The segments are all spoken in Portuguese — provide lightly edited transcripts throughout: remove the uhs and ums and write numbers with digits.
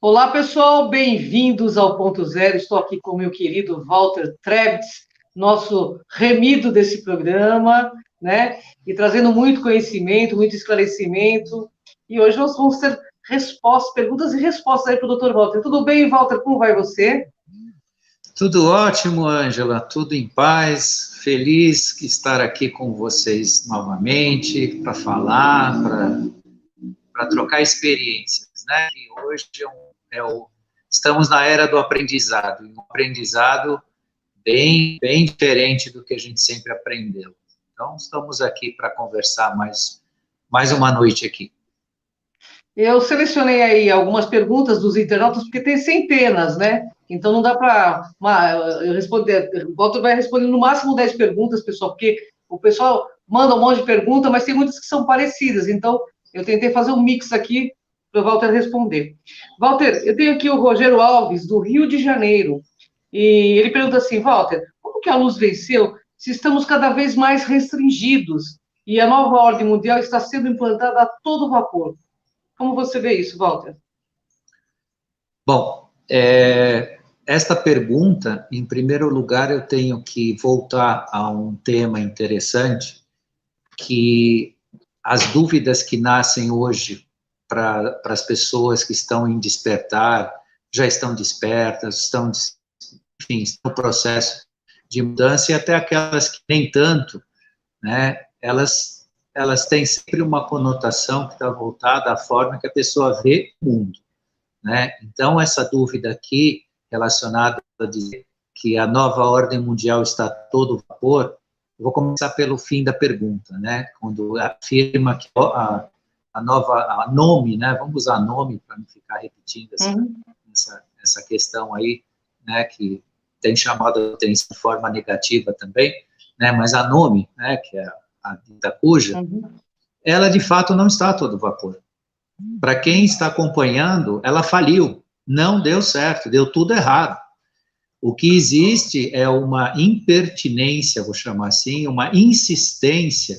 Olá, pessoal, bem-vindos ao Ponto Zero. Estou aqui com o meu querido Walter Trebitz, nosso remido desse programa, né? E trazendo muito conhecimento, muito esclarecimento. E hoje nós vamos ter respostas, perguntas e respostas aí para o Dr. Walter. Tudo bem, Walter? Como vai você? Tudo ótimo, Ângela, tudo em paz, feliz de estar aqui com vocês novamente, para falar, para trocar experiências, né? E hoje estamos na era do aprendizado, e um aprendizado bem diferente do que a gente sempre aprendeu. Então, estamos aqui para conversar mais uma noite aqui. Eu selecionei aí algumas perguntas dos internautas, porque tem centenas, né? Então não dá para eu responder. O Walter vai responder no máximo 10 perguntas, pessoal, porque o pessoal manda um monte de perguntas, mas tem muitas que são parecidas. Então eu tentei fazer um mix aqui para o Walter responder. Walter, eu tenho aqui o Rogério Alves, do Rio de Janeiro, e ele pergunta assim: Walter, como que a luz venceu se estamos cada vez mais restringidos e a nova ordem mundial está sendo implantada a todo vapor? Como você vê isso, Walter? Bom, esta pergunta, em primeiro lugar, eu tenho que voltar a um tema interessante, que as dúvidas que nascem hoje para as pessoas que estão em despertar, já estão despertas, enfim, estão no processo de mudança, e até aquelas que nem tanto, né, elas têm sempre uma conotação que está voltada à forma que a pessoa vê o mundo, né? Então, essa dúvida aqui, relacionada a dizer que a nova ordem mundial está a todo vapor, eu vou começar pelo fim da pergunta, né? Quando afirma que a nome, né? Vamos usar nome para não ficar repetindo essa questão aí, né? Que tem chamado a atenção de forma negativa também, né? Mas a nome, né? Que é a dita cuja, ela de fato não está a todo vapor. Para quem está acompanhando, ela faliu, não deu certo, deu tudo errado. O que existe é uma impertinência, vou chamar assim, uma insistência,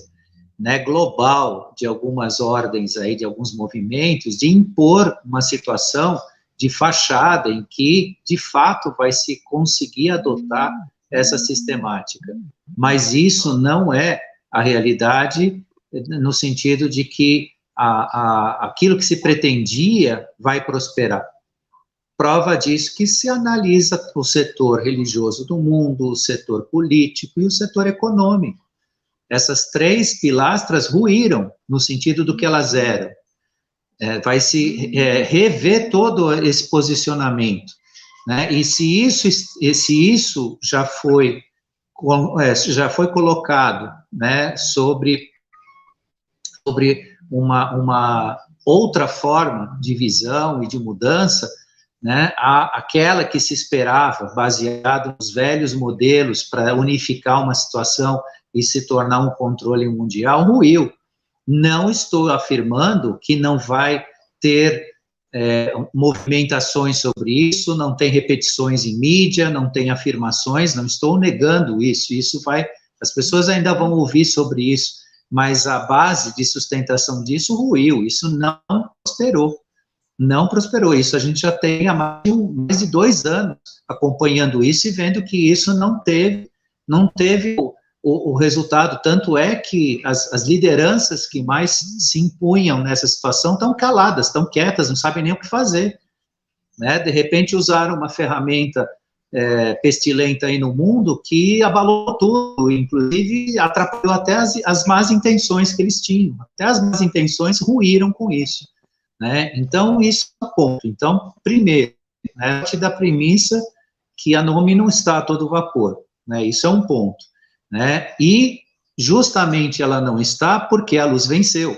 né, global de algumas ordens aí, de alguns movimentos, de impor uma situação de fachada em que, de fato, vai se conseguir adotar essa sistemática. Mas isso não é a realidade, no sentido de que aquilo que se pretendia vai prosperar. Prova disso que se analisa o setor religioso do mundo, o setor político e o setor econômico. Essas três pilastras ruíram no sentido do que elas eram. Vai se rever todo esse posicionamento, né? E se isso já foi colocado, né, sobre uma outra forma de visão e de mudança, né, aquela que se esperava, baseado nos velhos modelos para unificar uma situação e se tornar um controle mundial, ruiu. Não estou afirmando que não vai ter movimentações sobre isso, não tem repetições em mídia, não tem afirmações, não estou negando isso, as pessoas ainda vão ouvir sobre isso, mas a base de sustentação disso ruiu, isso não prosperou, isso a gente já tem há mais de 2 anos acompanhando isso e vendo que isso não teve o resultado, tanto é que as lideranças que mais se impunham nessa situação estão caladas, estão quietas, não sabem nem o que fazer, né? De repente usaram uma ferramenta pestilenta aí no mundo que abalou tudo, inclusive atrapalhou até as más intenções que eles tinham, até as más intenções ruíram com isso, né? Então, isso é um ponto. Então, primeiro, né, da premissa que a nome não está a todo vapor, né? Isso é um ponto, né? E justamente ela não está porque a luz venceu.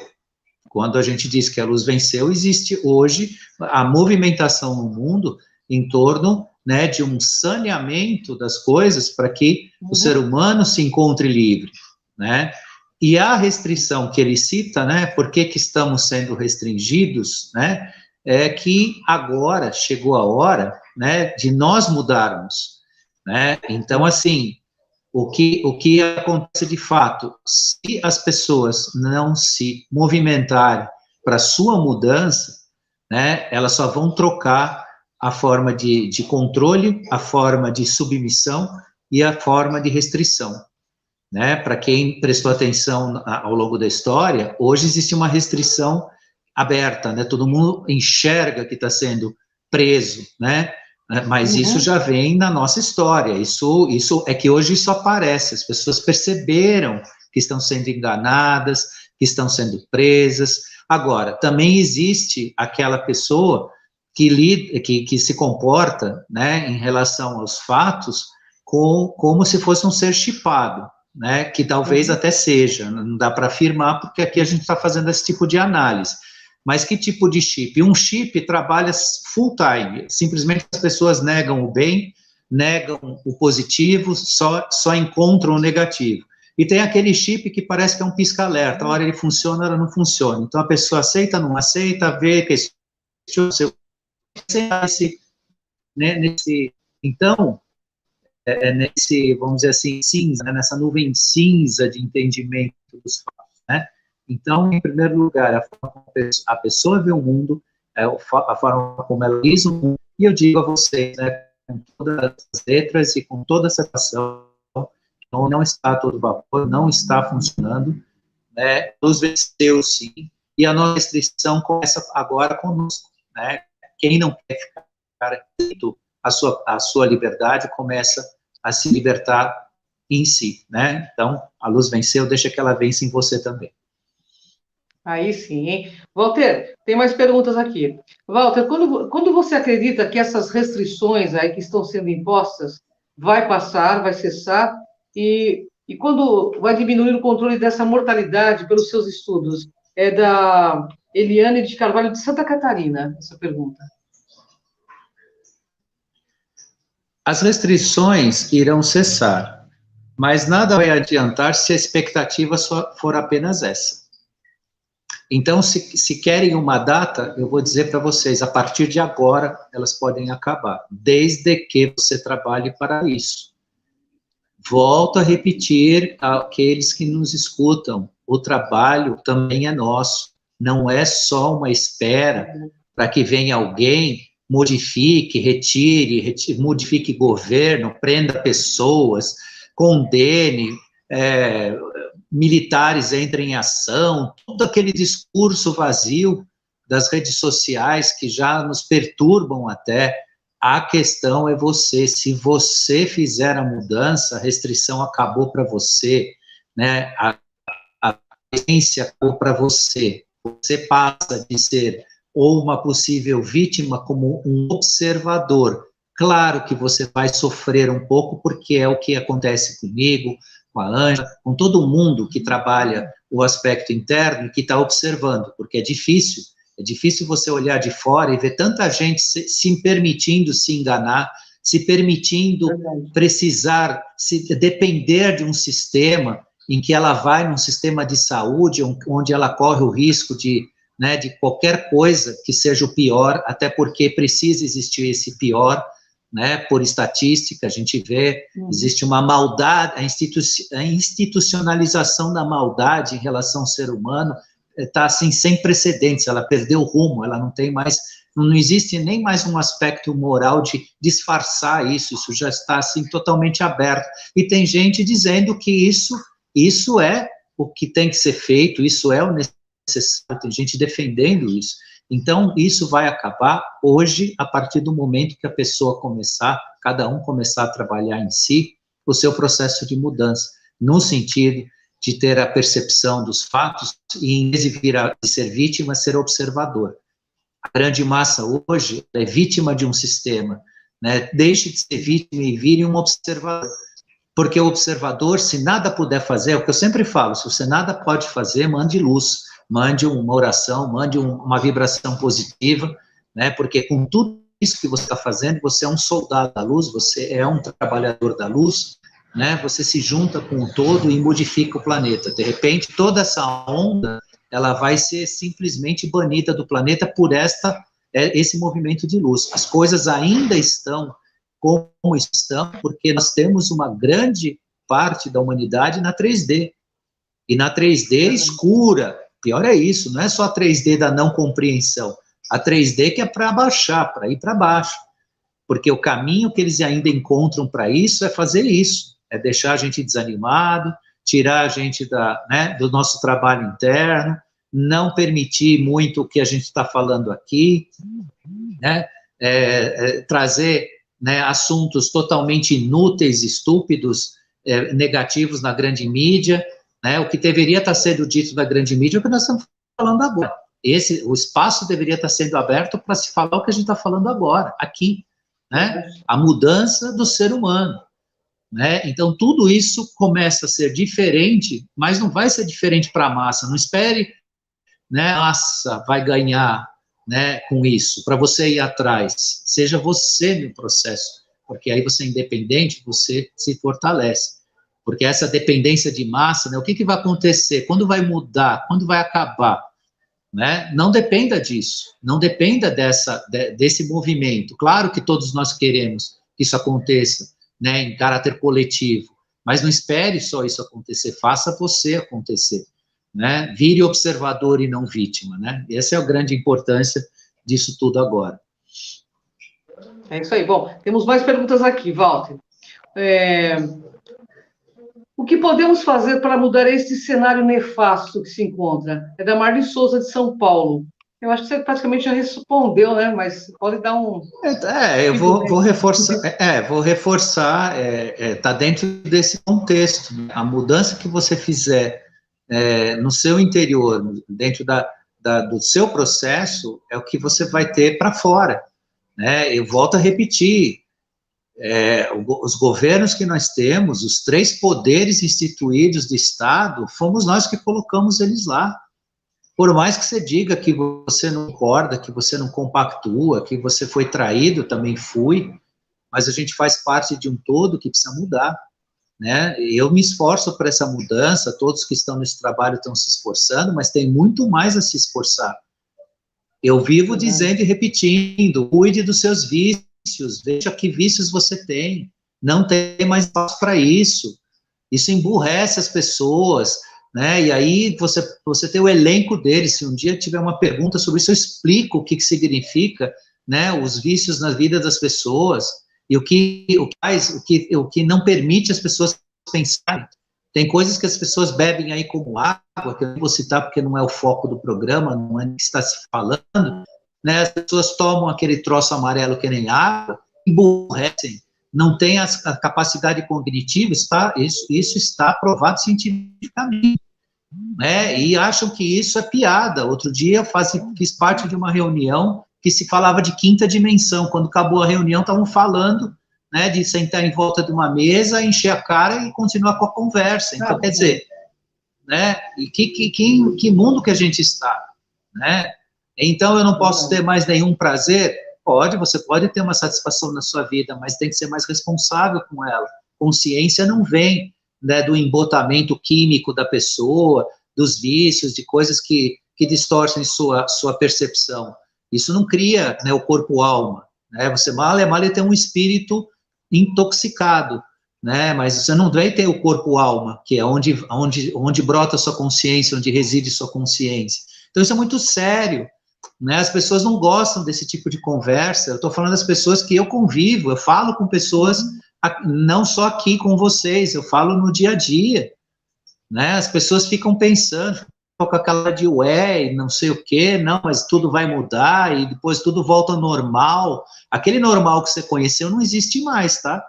Quando a gente diz que a luz venceu, existe hoje a movimentação no mundo em torno, né, de um saneamento das coisas para que o ser humano se encontre livre, né? E a restrição que ele cita, né, por que estamos sendo restringidos, né, é que agora chegou a hora, né, de nós mudarmos, né? Então, assim, o que acontece de fato, se as pessoas não se movimentarem para sua mudança, né? Elas só vão trocar a forma de controle, a forma de submissão e a forma de restrição, né? Para quem prestou atenção ao longo da história, hoje existe uma restrição aberta, né? Todo mundo enxerga que está sendo preso, né? Mas isso já vem na nossa história. Isso é que hoje isso aparece. As pessoas perceberam que estão sendo enganadas, que estão sendo presas. Agora, também existe aquela pessoa que se comporta, né, em relação aos fatos, como se fosse um ser chipado, né, que talvez até seja, não dá para afirmar, porque aqui a gente está fazendo esse tipo de análise. Mas que tipo de chip? Um chip trabalha full time, simplesmente as pessoas negam o bem, negam o positivo, só encontram o negativo. E tem aquele chip que parece que é um pisca-alerta, a hora ele funciona, a hora não funciona. Então a pessoa aceita, não aceita, vê, questiona, então, nesse, vamos dizer assim, cinza, né, nessa nuvem cinza de entendimento dos fatos, né? Então, em primeiro lugar, a forma como a pessoa vê o mundo, a forma como ela diz o mundo, e eu digo a vocês, né, com todas as letras e com toda a separação, não está a todo vapor, não está funcionando, né, nos venceu sim, e a nossa restrição começa agora conosco, né? Quem não quer ficar a sua liberdade começa a se libertar em si, né? Então, a luz venceu, deixa que ela vence em você também. Aí sim, hein? Walter, tem mais perguntas aqui. Walter, quando você acredita que essas restrições aí que estão sendo impostas vai passar, vai cessar, e quando vai diminuir o controle dessa mortalidade pelos seus estudos? É da Eliane de Carvalho, de Santa Catarina, essa pergunta. As restrições irão cessar, mas nada vai adiantar se a expectativa for apenas essa. Então, se querem uma data, eu vou dizer para vocês, a partir de agora, elas podem acabar, desde que você trabalhe para isso. Volto a repetir àqueles que nos escutam, o trabalho também é nosso, não é só uma espera para que venha alguém, modifique, retire, modifique governo, prenda pessoas, condene, militares entrem em ação, todo aquele discurso vazio das redes sociais que já nos perturbam até. A questão é você, se você fizer a mudança, a restrição acabou para você, né? A ciência acabou para você. Você passa de ser ou uma possível vítima como um observador. Claro que você vai sofrer um pouco, porque é o que acontece comigo, com a Ângela, com todo mundo que trabalha o aspecto interno e que está observando, porque é difícil você olhar de fora e ver tanta gente se permitindo se enganar, se permitindo precisar, se depender de um sistema em que ela vai num sistema de saúde, onde ela corre o risco de qualquer coisa que seja o pior, até porque precisa existir esse pior, né, por estatística, a gente vê, existe uma maldade, a institucionalização da maldade em relação ao ser humano está assim, sem precedentes, ela perdeu o rumo, ela não tem mais, não existe nem mais um aspecto moral de disfarçar isso já está assim totalmente aberto, e tem gente dizendo que isso é o que tem que ser feito, isso é o necessário, tem gente defendendo isso. Então, isso vai acabar hoje, a partir do momento que a pessoa cada um começar a trabalhar em si, o seu processo de mudança, no sentido de ter a percepção dos fatos e, em vez de ser vítima, ser observador. A grande massa hoje é vítima de um sistema, né? Deixe de ser vítima e vire um observador. Porque o observador, se nada puder fazer, é o que eu sempre falo, se você nada pode fazer, mande luz, mande uma oração, mande uma vibração positiva, né? Porque com tudo isso que você está fazendo, você é um soldado da luz, você é um trabalhador da luz, né? Você se junta com o todo e modifica o planeta. De repente, toda essa onda, ela vai ser simplesmente banida do planeta por esse movimento de luz. As coisas ainda estão como estão, porque nós temos uma grande parte da humanidade na 3D. E na 3D escura, pior é isso, não é só a 3D da não compreensão. A 3D que é para baixar, para ir para baixo. Porque o caminho que eles ainda encontram para isso é fazer isso, é deixar a gente desanimado, tirar a gente do nosso trabalho interno, não permitir muito o que a gente está falando aqui, né? Trazer, né, assuntos totalmente inúteis, estúpidos, negativos na grande mídia, né? O que deveria estar sendo dito da grande mídia é o que nós estamos falando agora. O espaço deveria estar sendo aberto para se falar o que a gente está falando agora, aqui, né? A mudança do ser humano, né? Então, tudo isso começa a ser diferente, mas não vai ser diferente para a massa. Não espere, né, a massa vai ganhar, né, com isso, para você ir atrás. Seja você no processo, porque aí você é independente, você se fortalece. Porque essa dependência de massa, né, o que vai acontecer? Quando vai mudar? Quando vai acabar? Né? Não dependa disso, não dependa desse movimento. Claro que todos nós queremos que isso aconteça, né, em caráter coletivo, mas não espere só isso acontecer, faça você acontecer, né? Vire observador e não vítima, né? Essa é a grande importância disso tudo agora. É isso aí. Bom, temos mais perguntas aqui, Walter. O que podemos fazer para mudar este cenário nefasto que se encontra? É da Marli Souza, de São Paulo. Eu acho que você praticamente já respondeu, né? Mas pode dar um... eu vou reforçar, tá dentro desse contexto. A mudança que você fizer no seu interior, dentro do seu processo, é o que você vai ter para fora, né? Eu volto a repetir, os governos que nós temos, os 3 poderes instituídos do Estado, fomos nós que colocamos eles lá. Por mais que você diga que você não concorda, que você não compactua, que você foi traído, também fui, mas a gente faz parte de um todo que precisa mudar, né? Eu me esforço para essa mudança, todos que estão nesse trabalho estão se esforçando, mas tem muito mais a se esforçar. Eu vivo dizendo e repetindo, cuide dos seus vícios, veja que vícios você tem, não tem mais espaço para isso, isso emburrece as pessoas, né? E aí você tem o elenco deles. Se um dia tiver uma pergunta sobre isso, eu explico o que significa, né, os vícios na vida das pessoas e o que não permite as pessoas pensarem. Tem coisas que as pessoas bebem aí como água, que eu não vou citar porque não é o foco do programa, não é o que está se falando, né? As pessoas tomam aquele troço amarelo que nem água, emburrecem, não tem a capacidade cognitiva, isso está provado cientificamente, né? E acham que isso é piada. Outro dia eu fiz parte de uma reunião que se falava de 5ª dimensão. Quando acabou a reunião, estavam falando, né, de sentar em volta de uma mesa, encher a cara e continuar com a conversa. Então, quer dizer, né, e que mundo que a gente está, né? Então, eu não posso ter mais nenhum prazer? Você pode ter uma satisfação na sua vida, mas tem que ser mais responsável com ela. Consciência não vem, né, do embotamento químico da pessoa, dos vícios, de coisas que distorcem sua percepção. Isso não cria, né, o corpo-alma, né? Você mal tem um espírito intoxicado, né? Mas você não vai ter o corpo-alma, que é onde brota a sua consciência, onde reside sua consciência. Então, isso é muito sério, né? As pessoas não gostam desse tipo de conversa. Eu estou falando das pessoas que eu convivo, eu falo com pessoas, não só aqui com vocês, eu falo no dia a dia, né? As pessoas ficam pensando, com aquela de não sei o quê, não, mas tudo vai mudar e depois tudo volta ao normal. Aquele normal que você conheceu não existe mais, tá?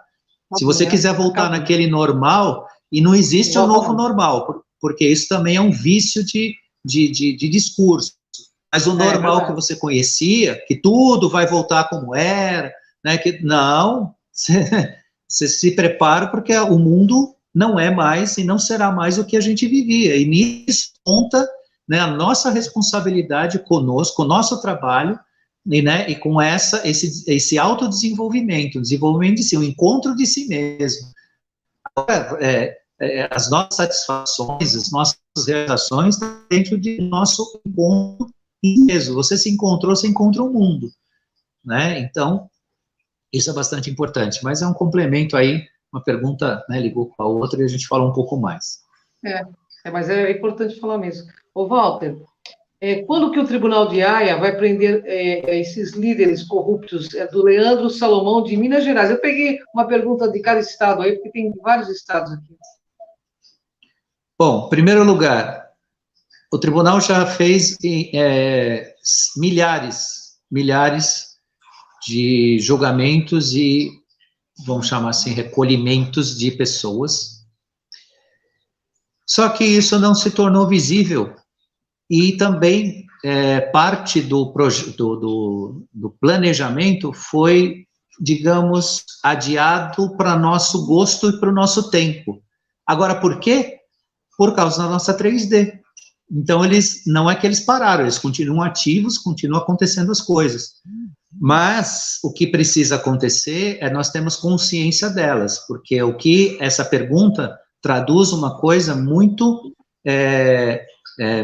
Se você quiser voltar naquele normal, e não existe o novo normal, porque isso também é um vício de discurso. Mas o normal que você conhecia, que tudo vai voltar como era, né? Não, você se prepara porque o mundo não é mais e não será mais o que a gente vivia. E nisso conta, né, a nossa responsabilidade conosco, o nosso trabalho, né, e com esse autodesenvolvimento, desenvolvimento de si, o encontro de si mesmo. As nossas satisfações, as nossas realizações dentro de nosso encontro mesmo. Você se encontrou, você encontra o mundo, né? Então, isso é bastante importante, mas é um complemento aí, uma pergunta, né, ligou com a outra e a gente fala um pouco mais. Mas é importante falar mesmo. Ô, Walter, Quando que o Tribunal de Haia vai prender esses líderes corruptos do Leandro Salomão de Minas Gerais? Eu peguei uma pergunta de cada estado aí, porque tem vários estados aqui. Bom, em primeiro lugar, o tribunal já fez milhares de julgamentos e, vamos chamar assim, recolhimentos de pessoas. Só que isso não se tornou visível. E também parte do planejamento foi, digamos, adiado para nosso gosto e para o nosso tempo. Agora, por quê? Por causa da nossa 3D. Então, não é que eles pararam, eles continuam ativos, continuam acontecendo as coisas. Mas o que precisa acontecer é nós temos consciência delas, porque o que essa pergunta traduz uma coisa muito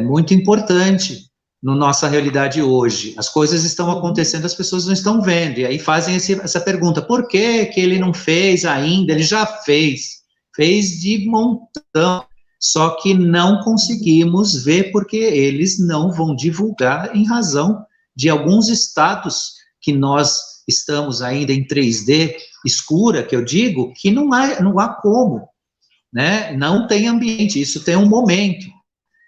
muito importante na nossa realidade hoje. As coisas estão acontecendo, as pessoas não estão vendo, e aí fazem essa pergunta, por que que ele não fez ainda? Ele já fez de montão, só que não conseguimos ver porque eles não vão divulgar em razão de alguns estados que nós estamos ainda em 3D escura, que eu digo, que não há como, né? Não tem ambiente, isso tem um momento.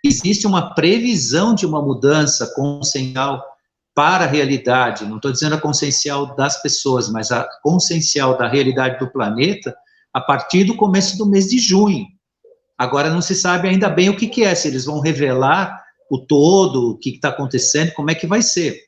Existe uma previsão de uma mudança consciencial para a realidade, não estou dizendo a consciencial das pessoas, mas a consciencial da realidade do planeta, a partir do começo do mês de junho. Agora não se sabe ainda bem o que é, se eles vão revelar o todo, o que está acontecendo, como é que vai ser.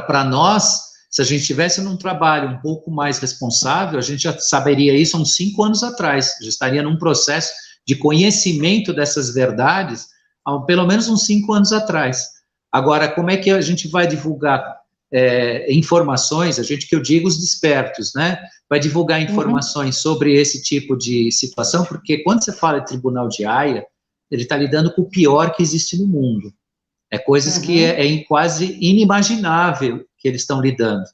Para nós, se a gente estivesse num trabalho um pouco mais responsável, a gente já saberia isso há uns 5 anos atrás, já estaria num processo de conhecimento dessas verdades, há pelo menos uns 5 anos atrás. Agora, como é que a gente vai divulgar informações, a gente que eu digo os despertos, né, vai divulgar informações sobre esse tipo de situação, porque quando você fala de Tribunal de Haia, ele está lidando com o pior que existe no mundo. Coisas que é quase inimaginável que eles estão lidando.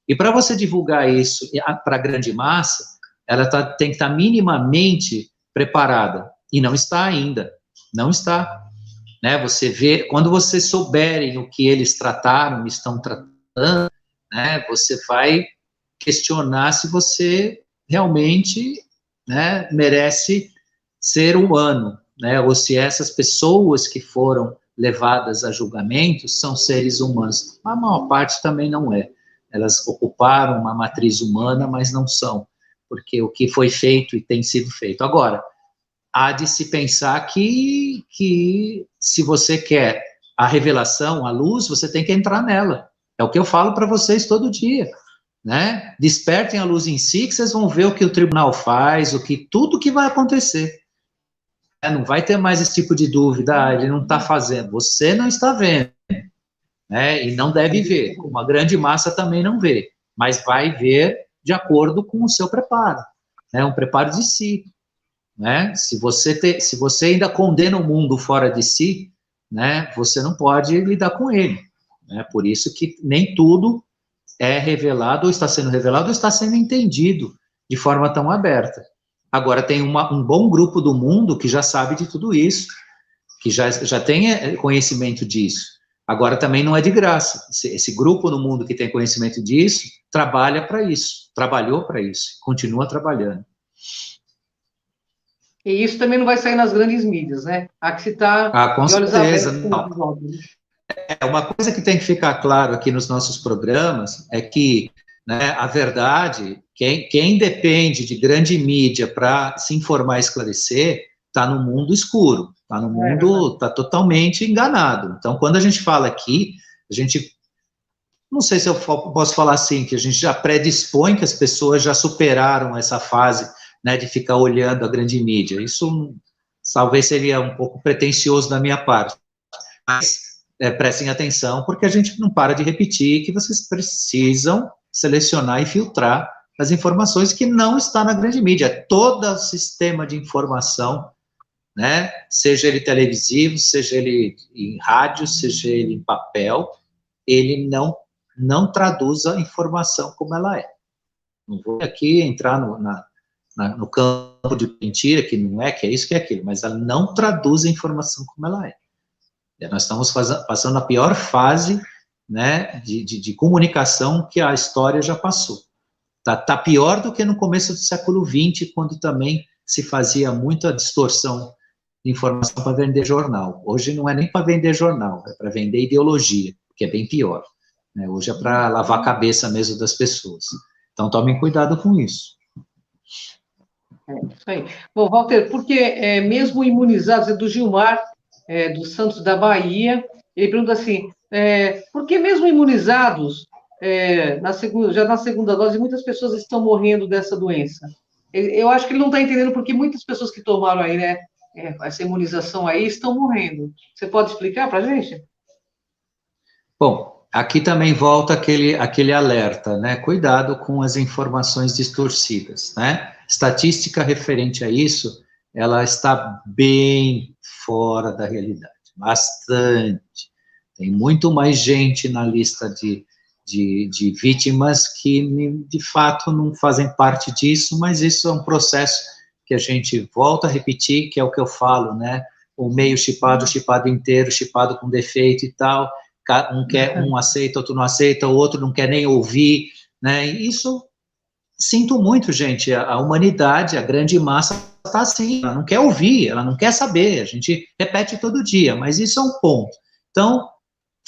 E para você divulgar isso para a grande massa, ela tem que estar minimamente preparada, e não está ainda, não está, né, você vê, quando vocês souberem o que eles trataram, estão tratando, né, você vai questionar se você realmente, né, merece ser humano, né, ou se essas pessoas que foram levadas a julgamento são seres humanos. A maior parte também não é, elas ocuparam uma matriz humana, mas não são, porque o que foi feito e tem sido feito. Agora, há de se pensar que se você quer a revelação, a luz, você tem que entrar nela. É o que eu falo para vocês todo dia, né? Despertem a luz em si, que vocês vão ver o que o tribunal faz, tudo que vai acontecer. Não vai ter mais esse tipo de dúvida, ele não está fazendo, você não está vendo, né? E não deve ver, uma grande massa também não vê, mas vai ver de acordo com o seu preparo, né? Um preparo de si, né? Se você ainda condena o mundo fora de si, né, você não pode lidar com ele, né? Por isso que nem tudo é revelado, ou está sendo revelado, ou está sendo entendido de forma tão aberta. Agora, tem um bom grupo do mundo que já sabe de tudo isso, que já tem conhecimento disso. Agora, também não é de graça. Esse grupo no mundo que tem conhecimento disso, trabalha para isso, trabalhou para isso, continua trabalhando. E isso também não vai sair nas grandes mídias, né? Há que se estar com de olhos certeza, abertos. não. Uma coisa que tem que ficar claro aqui nos nossos programas é que, né, a verdade, quem depende de grande mídia para se informar e esclarecer, está no mundo escuro, está no mundo, está totalmente enganado. Então, quando a gente fala aqui, a gente, não sei se eu posso falar assim, que a gente já predispõe que as pessoas já superaram essa fase, né, de ficar olhando a grande mídia. Isso talvez seria um pouco pretensioso da minha parte, mas prestem atenção, porque a gente não para de repetir que vocês precisam selecionar e filtrar as informações que não está na grande mídia. Todo o sistema de informação, né, seja ele televisivo, seja ele em rádio, seja ele em papel, ele não traduz a informação como ela é. Não vou aqui entrar no campo de mentira, que não é, que é isso, que é aquilo, mas ela não traduz a informação como ela é. Nós estamos passando a pior fase, né, de comunicação que a história já passou. Tá pior do que no começo do século XX, quando também se fazia muita distorção de informação para vender jornal. Hoje não é nem para vender jornal, é para vender ideologia, que é bem pior, né? Hoje é para lavar a cabeça mesmo das pessoas. Então, tomem cuidado com isso. Isso aí. Bom, Walter, porque mesmo imunizados, é do Gilmar, dos Santos da Bahia, ele pergunta assim, por que mesmo imunizados, já na segunda dose, muitas pessoas estão morrendo dessa doença? Eu acho que ele não está entendendo porque muitas pessoas que tomaram aí, né, essa imunização aí, estão morrendo. Você pode explicar para a gente? Bom, aqui também volta aquele alerta, né? Cuidado com as informações distorcidas, né? Estatística referente a isso, ela está bem fora da realidade, bastante. Tem muito mais gente na lista de vítimas que, de fato, não fazem parte disso, mas isso é um processo que a gente volta a repetir, que é o que eu falo, né? O meio chipado inteiro, chipado com defeito e tal. Um aceita, outro não aceita, o outro não quer nem ouvir, né? Isso, sinto muito, gente, a humanidade, a grande massa está assim, ela não quer ouvir, ela não quer saber, a gente repete todo dia, mas isso é um ponto. Então,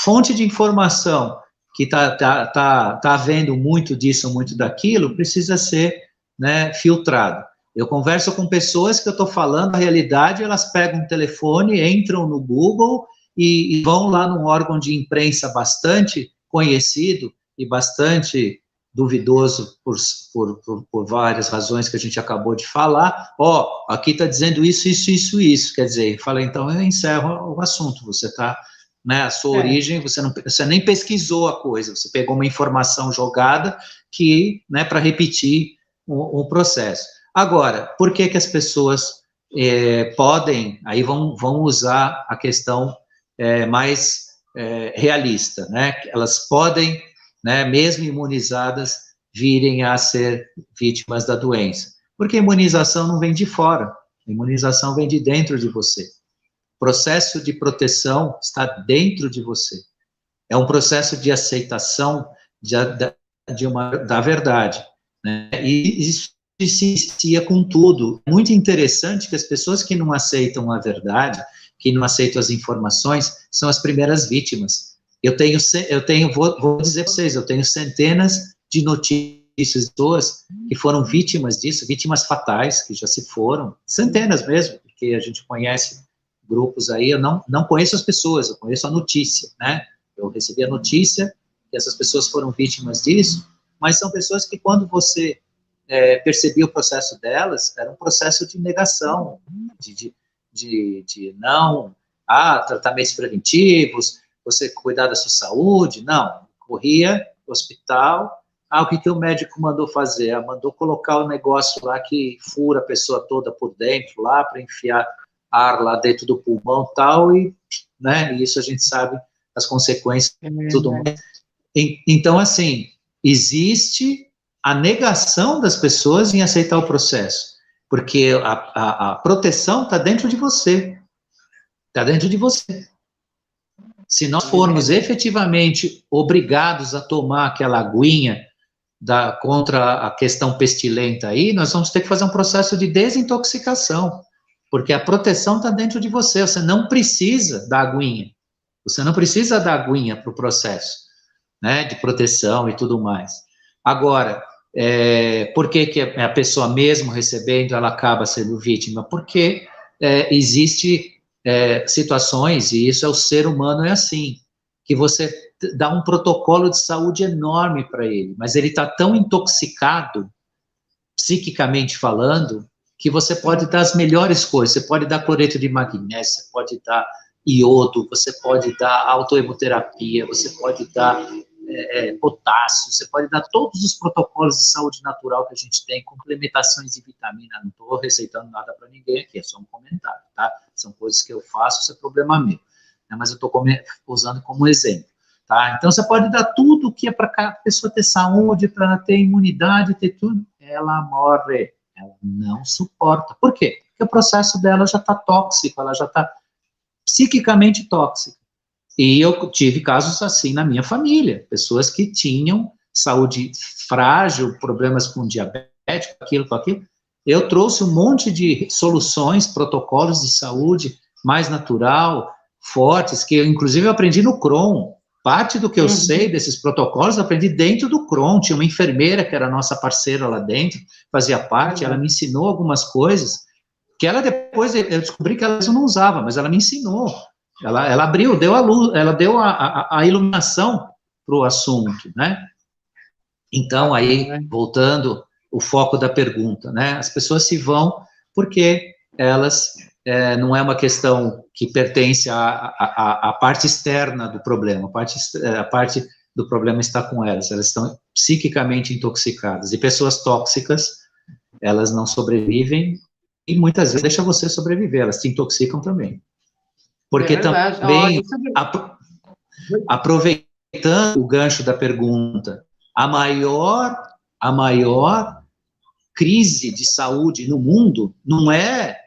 fonte de informação que tá havendo muito disso, muito daquilo, precisa ser, né, filtrado. Eu converso com pessoas que eu estou falando a realidade, elas pegam o telefone, entram no Google e vão lá num órgão de imprensa bastante conhecido e bastante duvidoso por várias razões que a gente acabou de falar. Aqui está dizendo isso. Quer dizer, fala, então eu encerro o assunto. Você está, né, a sua origem, você nem pesquisou a coisa, você pegou uma informação jogada que, né, para repetir o processo. Agora, por que as pessoas podem, aí vão usar a questão mais realista, né? Elas podem, né, mesmo imunizadas, virem a ser vítimas da doença. Porque a imunização não vem de fora, a imunização vem de dentro de você. O processo de proteção está dentro de você. É um processo de aceitação da verdade, né? E isso se inicia com tudo. Muito interessante que as pessoas que não aceitam a verdade, que não aceitam as informações, são as primeiras vítimas. Vou dizer para vocês, eu tenho centenas de notícias que foram vítimas disso, vítimas fatais, que já se foram, centenas mesmo, porque a gente conhece grupos aí, eu não conheço as pessoas, eu conheço a notícia, né? Eu recebi a notícia que essas pessoas foram vítimas disso, mas são pessoas que quando você percebia o processo delas, era um processo de negação, de não, tratamentos preventivos, você cuidar da sua saúde, não, corria ao hospital, o que o médico mandou fazer? Mandou colocar o negócio lá que fura a pessoa toda por dentro, lá, para enfiar ar lá dentro do pulmão e tal, e isso a gente sabe as consequências e tudo mais. Então, assim, existe a negação das pessoas em aceitar o processo, porque a proteção está dentro de você, está dentro de você. Se nós formos efetivamente obrigados a tomar aquela aguinha contra a questão pestilenta aí, nós vamos ter que fazer um processo de desintoxicação, porque a proteção está dentro de você, você não precisa da aguinha, para o processo, né, de proteção e tudo mais. Agora, por que a pessoa mesmo recebendo, ela acaba sendo vítima? Porque existe situações, e isso é o ser humano, é assim, que você dá um protocolo de saúde enorme para ele, mas ele está tão intoxicado, psiquicamente falando, que você pode dar as melhores coisas, você pode dar cloreto de magnésio, você pode dar iodo, você pode dar autoemoterapia, você pode dar potássio, você pode dar todos os protocolos de saúde natural que a gente tem, complementações de vitamina, não estou receitando nada para ninguém aqui, é só um comentário, tá? São coisas que eu faço, isso é problema meu, né? Mas eu estou usando como exemplo, tá? Então, você pode dar tudo que é para a pessoa ter saúde, para ela ter imunidade, ter tudo, ela morre, ela não suporta. Por quê? Porque o processo dela já está tóxico, ela já está psiquicamente tóxica. E eu tive casos assim na minha família, pessoas que tinham saúde frágil, problemas com diabetes, com aquilo. Eu trouxe um monte de soluções, protocolos de saúde mais natural, fortes, que eu, inclusive, eu aprendi no Cron. Parte do que eu sei desses protocolos, eu aprendi dentro do Cron. Tinha uma enfermeira que era nossa parceira lá dentro, fazia parte, ela me ensinou algumas coisas, que ela depois, eu descobri que ela não usava, mas ela me ensinou. Ela abriu, deu a luz, ela deu a iluminação para o assunto, né? Então, aí, voltando o foco da pergunta, né? As pessoas se vão porque elas não é uma questão que pertence à parte externa do problema, a parte do problema está com elas estão psiquicamente intoxicadas, e pessoas tóxicas, elas não sobrevivem, e muitas vezes deixam você sobreviver, elas te intoxicam também. Porque também, aproveitando o gancho da pergunta, a maior crise de saúde no mundo não é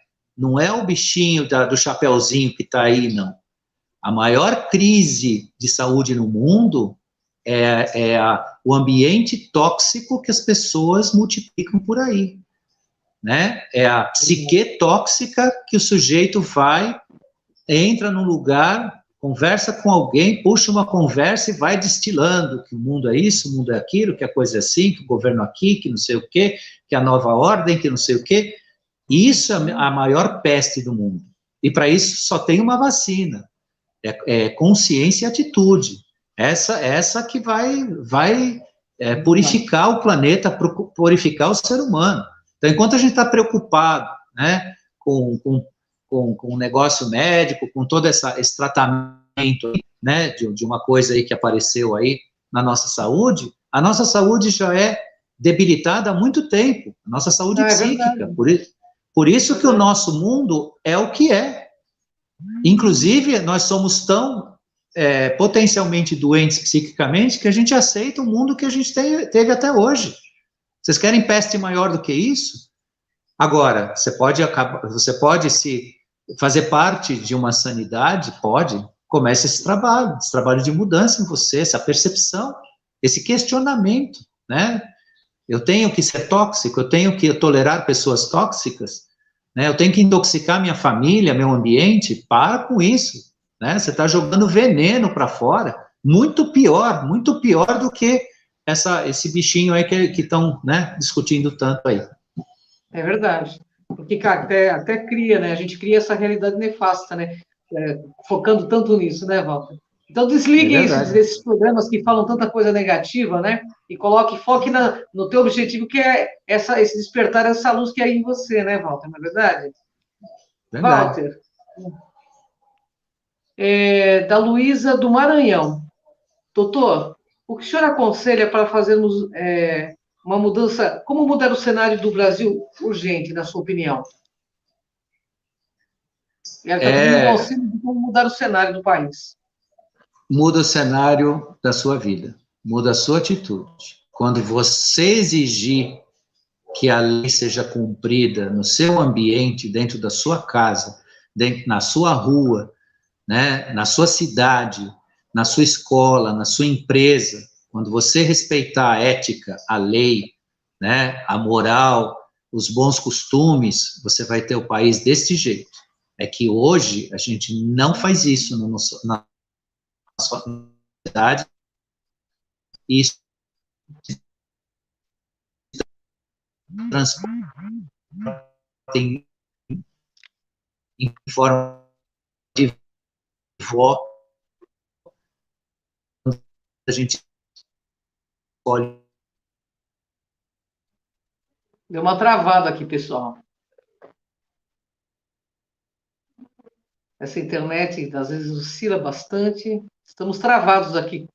o bichinho do chapeuzinho que está aí, não. A maior crise de saúde no mundo o ambiente tóxico que as pessoas multiplicam por aí, né? É a psique tóxica que o sujeito entra num lugar, conversa com alguém, puxa uma conversa e vai destilando que o mundo é isso, o mundo é aquilo, que a coisa é assim, que o governo aqui, que não sei o quê, que a nova ordem, que não sei o quê. Isso é a maior peste do mundo. E para isso só tem uma vacina. É consciência e atitude. Essa que vai purificar o planeta, purificar o ser humano. Então, enquanto a gente está preocupado, né, com o negócio médico, com todo esse tratamento, né, de uma coisa aí que apareceu aí na nossa saúde, a nossa saúde já é debilitada há muito tempo, a nossa saúde psíquica. Por isso que o nosso mundo é o que é. Inclusive, nós somos tão potencialmente doentes psiquicamente que a gente aceita o mundo que a gente teve até hoje. Vocês querem peste maior do que isso? Agora, você pode se fazer parte de uma sanidade? Pode. Comece esse trabalho de mudança em você, essa percepção, esse questionamento, né? Eu tenho que ser tóxico, eu tenho que tolerar pessoas tóxicas, né? Eu tenho que intoxicar minha família, meu ambiente. Para com isso, né? Você está jogando veneno para fora, muito pior do que esse bichinho aí que estão, né, discutindo tanto aí. É verdade. Porque, cara, até cria, né? A gente cria essa realidade nefasta, né? Focando tanto nisso, né, Walter? Então, desliguem esses programas que falam tanta coisa negativa, né? E foque no teu objetivo, que é esse despertar essa luz que é em você, né, Walter? Não é verdade? Walter, da Luísa do Maranhão. Doutor, o que o senhor aconselha para fazermos uma mudança? Como mudar o cenário do Brasil urgente, na sua opinião? Ela está pedindo um conselho de como mudar o cenário do país. Muda o cenário da sua vida, muda a sua atitude. Quando você exigir que a lei seja cumprida no seu ambiente, dentro da sua casa, na sua rua, né, na sua cidade, na sua escola, na sua empresa, quando você respeitar a ética, a lei, né, a moral, os bons costumes, você vai ter o país desse jeito. É que hoje a gente não faz isso na nossa cidade, e isso tem em forma de voto, a gente escolhe. Deu uma travada aqui, pessoal. Essa internet, às vezes, oscila bastante. Estamos travados aqui.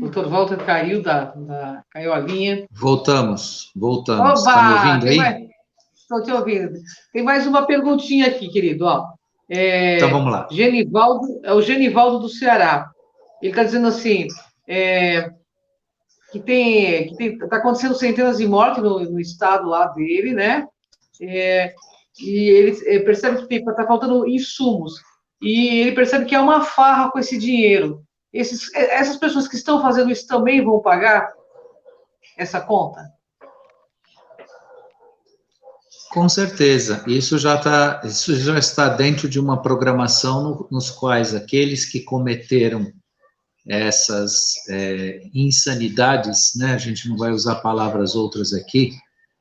O Dr. Walter caiu caiu a linha. Voltamos. Está me Oba! ouvindo aí? Estou te ouvindo. Tem mais uma perguntinha aqui, querido. Ó. Então vamos lá. É o Genivaldo do Ceará. Ele está dizendo assim, que está acontecendo centenas de mortes no estado lá dele, né? E ele percebe que está faltando insumos. E ele percebe que é uma farra com esse dinheiro. Essas pessoas que estão fazendo isso também vão pagar essa conta? Com certeza, isso já está dentro de uma programação nos quais aqueles que cometeram essas insanidades, né, a gente não vai usar palavras outras aqui,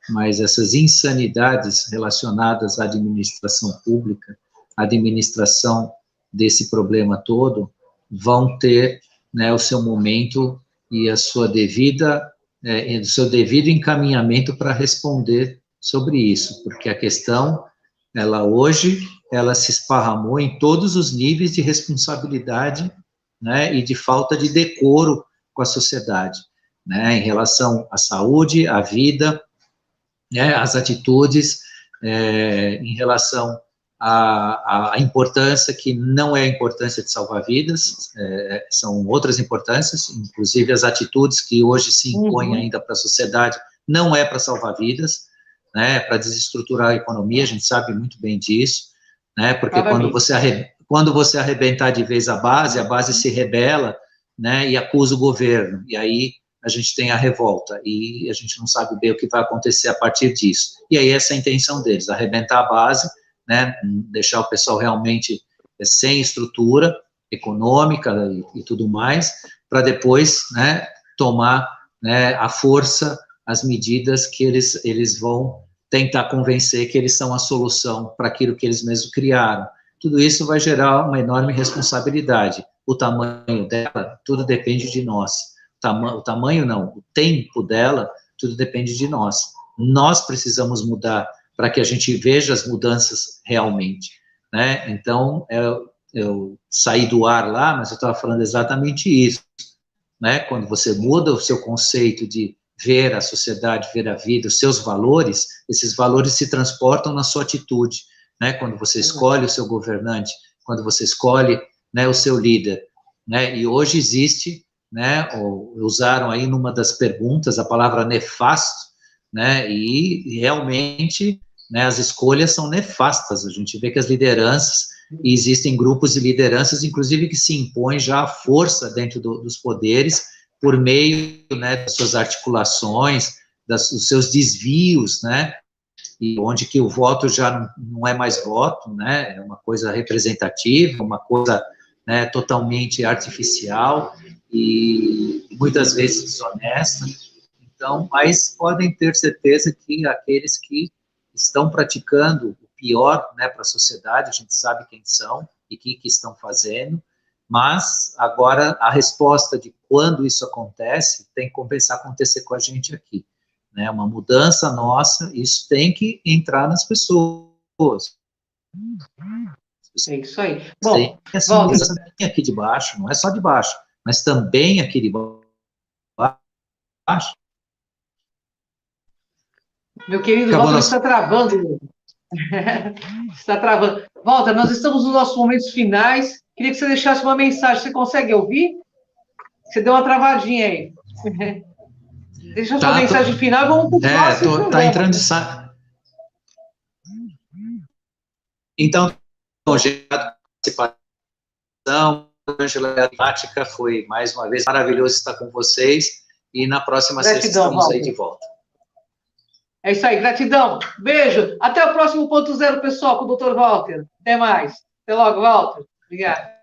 mas essas insanidades relacionadas à administração pública, à administração desse problema todo, vão ter, né, o seu momento e a sua o seu devido encaminhamento para responder sobre isso, porque a questão, hoje, ela se esparramou em todos os níveis de responsabilidade, né, e de falta de decoro com a sociedade, né, em relação à saúde, à vida, né, às atitudes, em relação à importância, que não é a importância de salvar vidas, são outras importâncias, inclusive as atitudes que hoje se impõem ainda para a sociedade, não é para salvar vidas, né, para desestruturar a economia, a gente sabe muito bem disso, né, porque quando você arrebentar de vez a base se rebela, né, e acusa o governo, e aí a gente tem a revolta, e a gente não sabe bem o que vai acontecer a partir disso. E aí essa é a intenção deles, arrebentar a base, né, deixar o pessoal realmente sem estrutura econômica e tudo mais, para depois, né, tomar, né, à força as medidas que eles vão tentar convencer que eles são a solução para aquilo que eles mesmos criaram. Tudo isso vai gerar uma enorme responsabilidade. O tamanho dela, tudo depende de nós. O tamanho não, o tempo dela, tudo depende de nós. Nós precisamos mudar para que a gente veja as mudanças realmente, né? Então, eu saí do ar lá, mas eu estava falando exatamente isso, né? Quando você muda o seu conceito de ver a sociedade, ver a vida, os seus valores, esses valores se transportam na sua atitude, né? Quando você escolhe o seu governante, quando você escolhe, né, o seu líder, né? E hoje existe, né, usaram aí numa das perguntas a palavra nefasto, né? E realmente, né, as escolhas são nefastas. A gente vê que as lideranças, e existem grupos de lideranças, inclusive, que se impõem já à força dentro dos poderes, por meio, né, das suas articulações, dos seus desvios, né, e onde que o voto já não é mais voto, né, é uma coisa representativa, uma coisa, né, totalmente artificial e muitas vezes desonesta. Então, mas podem ter certeza que aqueles que estão praticando o pior, né, para a sociedade, a gente sabe quem são e o que estão fazendo, mas agora a resposta de quando isso acontece tem que começar a acontecer com a gente aqui, né? Uma mudança nossa, isso tem que entrar nas pessoas. É isso aí. Bom, tem essa mudança aqui de baixo, não é só de baixo, mas também aqui de baixo. Meu querido Walter, está travando. Está travando. Walter, nós estamos nos nossos momentos finais. Queria que você deixasse uma mensagem. Você consegue ouvir? Você deu uma travadinha aí. Deixa a sua mensagem final e vamos para o próximo. Está entrando. Então, participação, Ângela Tática, foi mais uma vez maravilhoso estar com vocês. E na próxima sexta estamos aí de volta. É isso aí, gratidão. Beijo. Até o próximo ponto zero, pessoal, com o Dr. Walter. Até mais. Até logo, Walter. Obrigado.